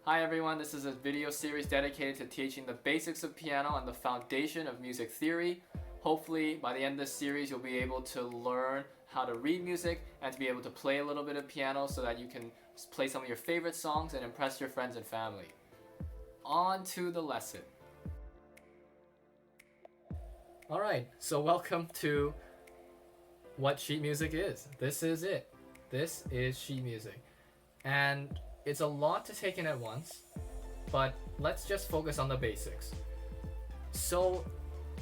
Hi everyone, this is a video series dedicated to teaching the basics of piano and the foundation of music theory. Hopefully by the end of this series you'll be able to learn how to read music and to be able to play a little bit of piano so that you can play some of your favorite songs and impress your friends and family. On to the lesson. Alright, so welcome to what sheet music is. This is it. This is sheet music. And it's a lot to take in at once, but let's just focus on the basics. So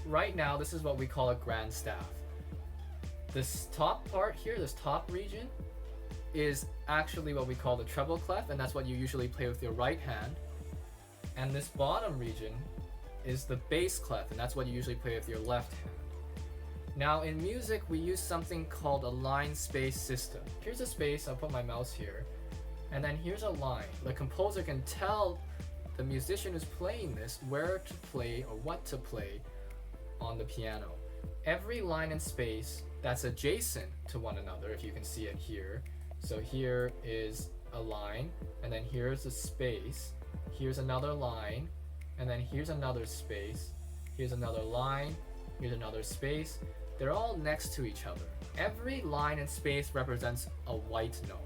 right now, this is what we call a grand staff. This top part here, this top region, is actually what we call the treble clef, and that's what you usually play with your right hand. And this bottom region is the bass clef, and that's what you usually play with your left hand. Now in music, we use something called a line space system. Here's a space, I'll put my mouse here. And then here's a line. The composer can tell the musician who's playing this where to play or what to play on the piano. Every line and space that's adjacent to one another, if you can see it here. So here is a line, and then here's a space, here's another line, and then here's another space, here's another line, here's another space. They're all next to each other. Every line and space represents a white note.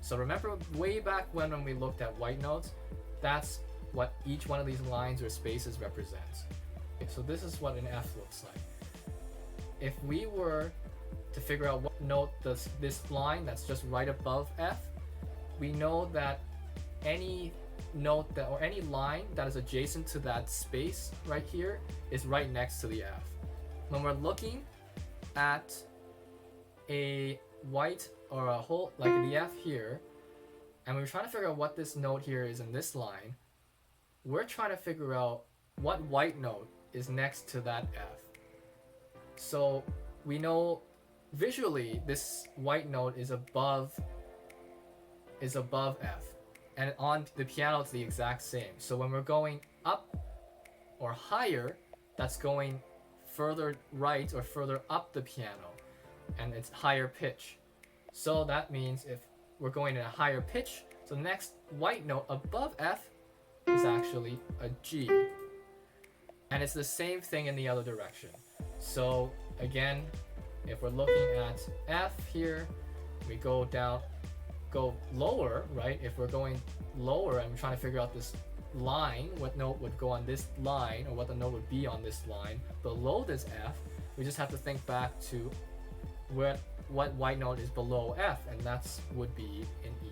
So remember way back when we looked at white notes, that's what each one of these lines or spaces represents. Okay, so this is what an F looks like. If we were to figure out what note does this line that's just right above F, we know that any note that or any line that is adjacent to that space right here is right next to the F. When we're looking at a white or a whole, like the F here, and we're trying to figure out what this note here is in this line, we're trying to figure out what white note is next to that F. So we know visually this white note is above F, and on the piano it's the exact same. So when we're going up or higher, that's going further right or further up the piano, and it's higher pitch. So that means if we're going in a higher pitch, so the next white note above F is actually a G. And it's the same thing in the other direction. So again, if we're looking at F here, we go lower, right? If we're going lower and we're trying to figure out this line, what note would go on this line, or what the note would be on this line below this F, we just have to think back to what white note is below F, and that's would be in E.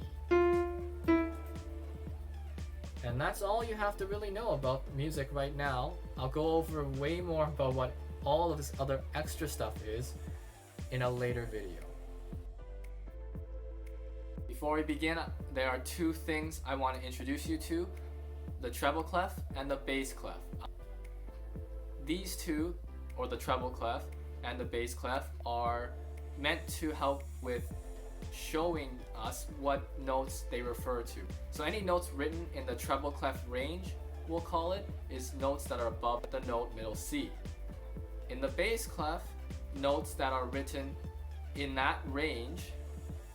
And that's all you have to really know about music right now. I'll go over way more about what all of this other extra stuff is in a later video. Before we begin, there are two things I want to introduce you to: the treble clef and the bass clef. These two, or the treble clef and the bass clef, are meant to help with showing us what notes they refer to. So any notes written in the treble clef range, we'll call it, is notes that are above the note middle C. In the bass clef, notes that are written in that range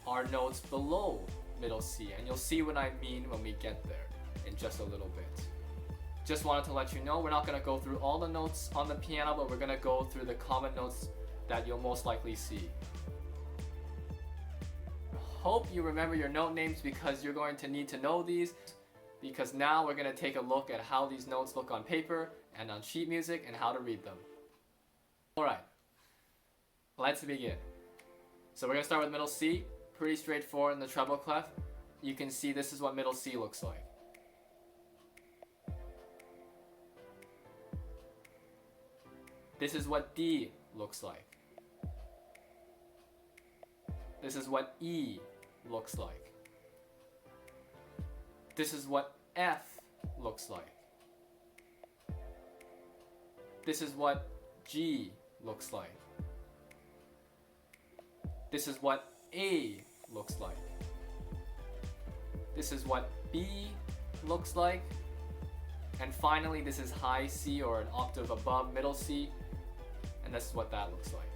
are notes below middle C, and you'll see what I mean when we get there in just a little bit. Just wanted to let you know, we're not going to go through all the notes on the piano, but we're going to go through the common notes that you'll most likely see. Hope you remember your note names, because you're going to need to know these, because now we're going to take a look at how these notes look on paper and on sheet music and how to read them. Alright, let's begin. So we're going to start with middle C, pretty straightforward in the treble clef. You can see this is what middle C looks like. This is what D looks like. This is what E looks like. This is what F looks like. This is what G looks like. This is what A looks like. This is what B looks like. And finally, this is high C, or an octave above middle C, and this is what that looks like.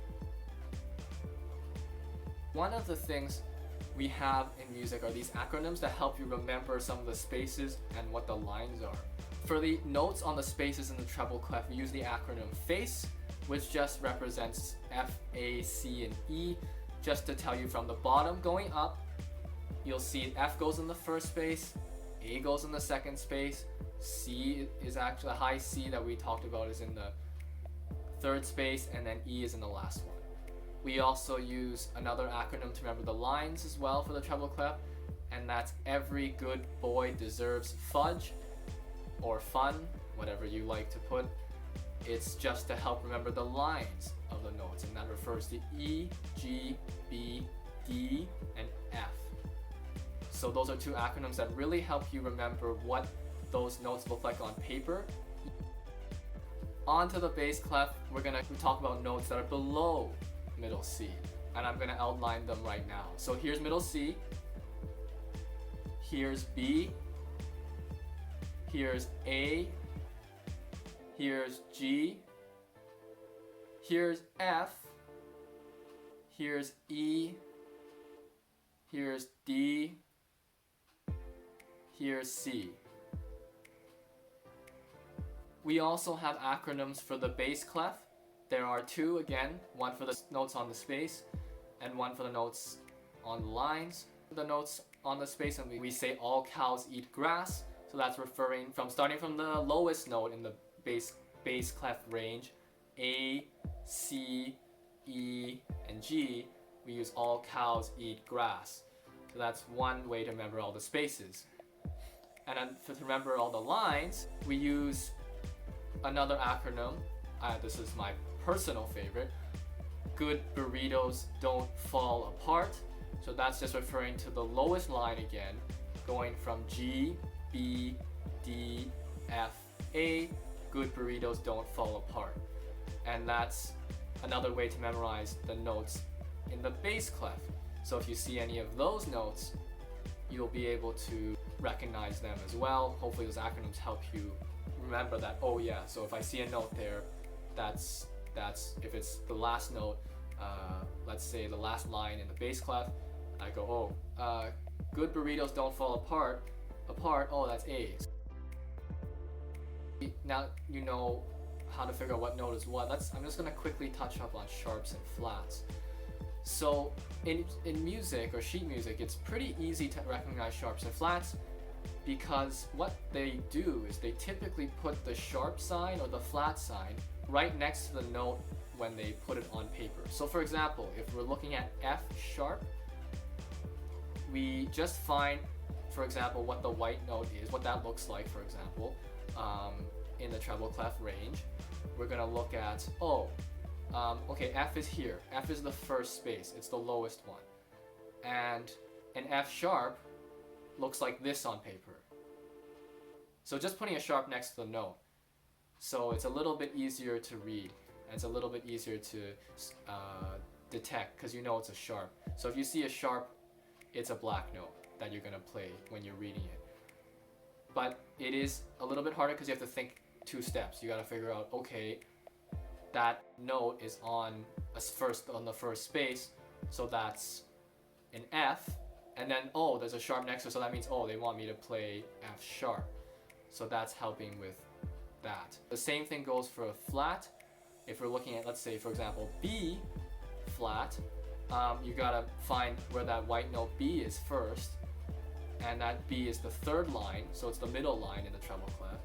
One of the things we have in music are these acronyms that help you remember some of the spaces and what the lines are. For the notes on the spaces in the treble clef, we use the acronym FACE, which just represents F, A, C, and E, just to tell you from the bottom going up, you'll see F goes in the first space, A goes in the second space, C is actually, the high C that we talked about is in the third space, and then E is in the last one. We also use another acronym to remember the lines as well for the treble clef, and that's every good boy deserves fudge, or fun, whatever you like to put. It's just to help remember the lines of the notes, and that refers to E, G, B, D, and F. So those are two acronyms that really help you remember what those notes look like on paper. On to the bass clef, we're gonna talk about notes that are below middle C, and I'm gonna outline them right now. So here's middle C, here's B, here's A, here's G, here's F, here's E, here's D, here's C. We also have acronyms for the bass clef. There are two again, one for the notes on the space and one for the notes on the lines. The notes on the space, and we say all cows eat grass, so that's referring from starting from the lowest note in the bass clef range, A, C, E, and G. We use all cows eat grass. So that's one way to remember all the spaces. And then to remember all the lines, we use another acronym. This is my personal favorite. Good burritos don't fall apart. So that's just referring to the lowest line again, going from G, B, D, F, A. Good burritos don't fall apart. And that's another way to memorize the notes in the bass clef. So if you see any of those notes, you'll be able to recognize them as well. Hopefully those acronyms help you remember that, oh yeah, so if I see a note there, that's if it's the last note, let's say the last line in the bass clef, I go, good burritos don't fall apart, oh, that's A. Now you know how to figure out what note is what. I'm just gonna quickly touch up on sharps and flats. So in music or sheet music, it's pretty easy to recognize sharps and flats, because what they do is they typically put the sharp sign or the flat sign right next to the note when they put it on paper. So for example, if we're looking at F sharp, we just find, for example, what the white note is, what that looks like, for example, in the treble clef range. We're gonna look at, okay, F is here. F is the first space, it's the lowest one. And an F sharp looks like this on paper. So just putting a sharp next to the note. So it's a little bit easier to read, and it's a little bit easier to detect, because you know it's a sharp. So if you see a sharp, it's a black note that you're gonna play when you're reading it. But it is a little bit harder because you have to think two steps. You gotta figure out, okay, that note is on the first space, so that's an F, and then there's a sharp next to it, so that means they want me to play F sharp. So that's helping with that. The same thing goes for a flat. If we're looking at, let's say for example, B flat, you gotta find where that white note B is first, and that B is the third line, so it's the middle line in the treble clef,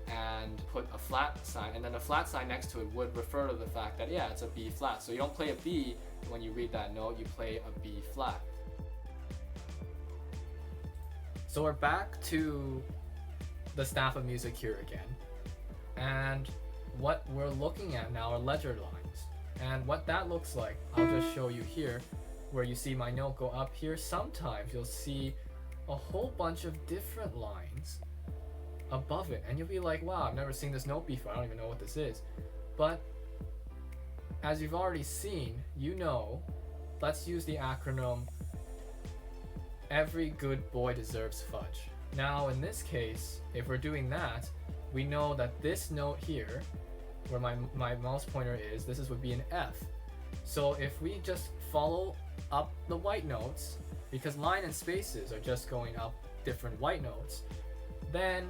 and put a flat sign, and then a flat sign next to it would refer to the fact that, yeah, it's a B flat. So you don't play a B when you read that note, you play a B flat. So we're back to the staff of music here again, and what we're looking at now are ledger lines, and what that looks like, I'll just show you here, where you see my note go up here. Sometimes you'll see a whole bunch of different lines above it, and you'll be like, wow, I've never seen this note before, I don't even know what this is. But as you've already seen, let's use the acronym every good boy deserves fudge. Now in this case, if we're doing that, we know that this note here, where my mouse pointer is, would be an F. So if we just follow up the white notes, because line and spaces are just going up different white notes. Then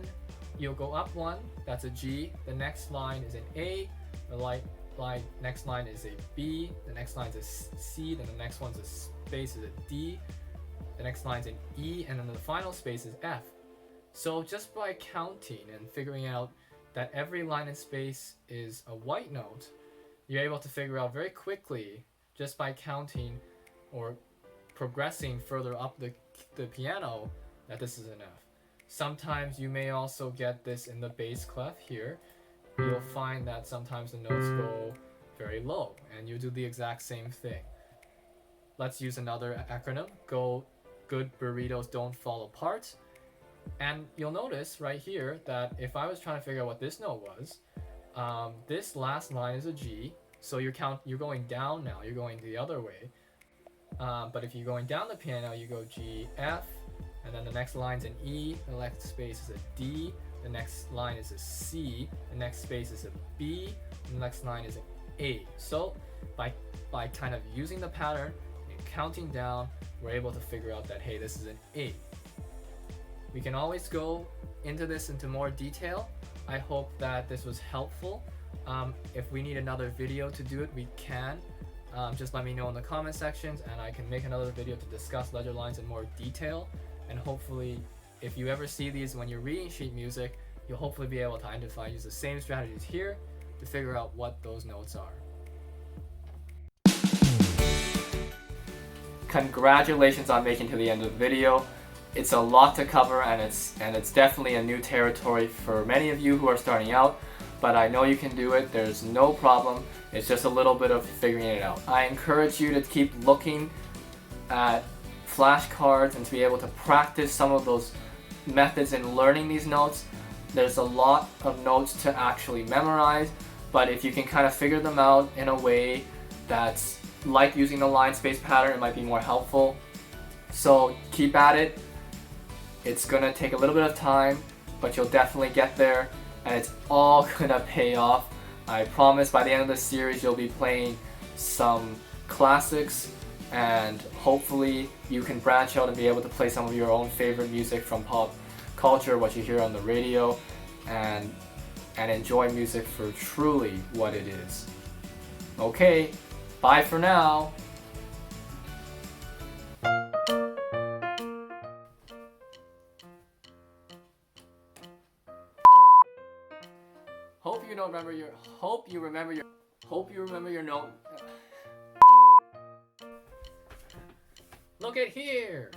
you'll go up one, that's a G, the next line is an A, the next line is a B, the next line is a C, then the next one's a space is a D, the next line's an E, and then the final space is F. So just by counting and figuring out that every line and space is a white note, you're able to figure out very quickly, just by counting or progressing further up the piano, that this is an F. Sometimes you may also get this in the bass clef here. You'll find that sometimes the notes go very low, and you do the exact same thing. Let's use another acronym. Go, good burritos don't fall apart. And you'll notice right here that if I was trying to figure out what this note was, this last line is a G, so you're going down now, you're going the other way. But if you're going down the piano, you go G, F, and then the next line's an E, the next space is a D, the next line is a C, the next space is a B, and the next line is an A. So by kind of using the pattern and counting down, we're able to figure out that, hey, this is an A. We can always go into this into more detail. I hope that this was helpful. If we need another video to do it, we can. Just let me know in the comment sections, and I can make another video to discuss ledger lines in more detail. And hopefully, if you ever see these when you're reading sheet music, you'll hopefully be able to use the same strategies here to figure out what those notes are. Congratulations on making it to the end of the video. It's a lot to cover, and it's definitely a new territory for many of you who are starting out, but I know you can do it. There's no problem. It's just a little bit of figuring it out. I encourage you to keep looking at flashcards and to be able to practice some of those methods in learning these notes. There's a lot of notes to actually memorize, but if you can kind of figure them out in a way that's like using the line space pattern, it might be more helpful. So keep at it. It's gonna take a little bit of time, but you'll definitely get there, and it's all gonna pay off. I promise by the end of the series you'll be playing some classics, and hopefully you can branch out and be able to play some of your own favorite music from pop culture, what you hear on the radio, and enjoy music for truly what it is. Okay, bye for now. Hope you remember your note. Look at here.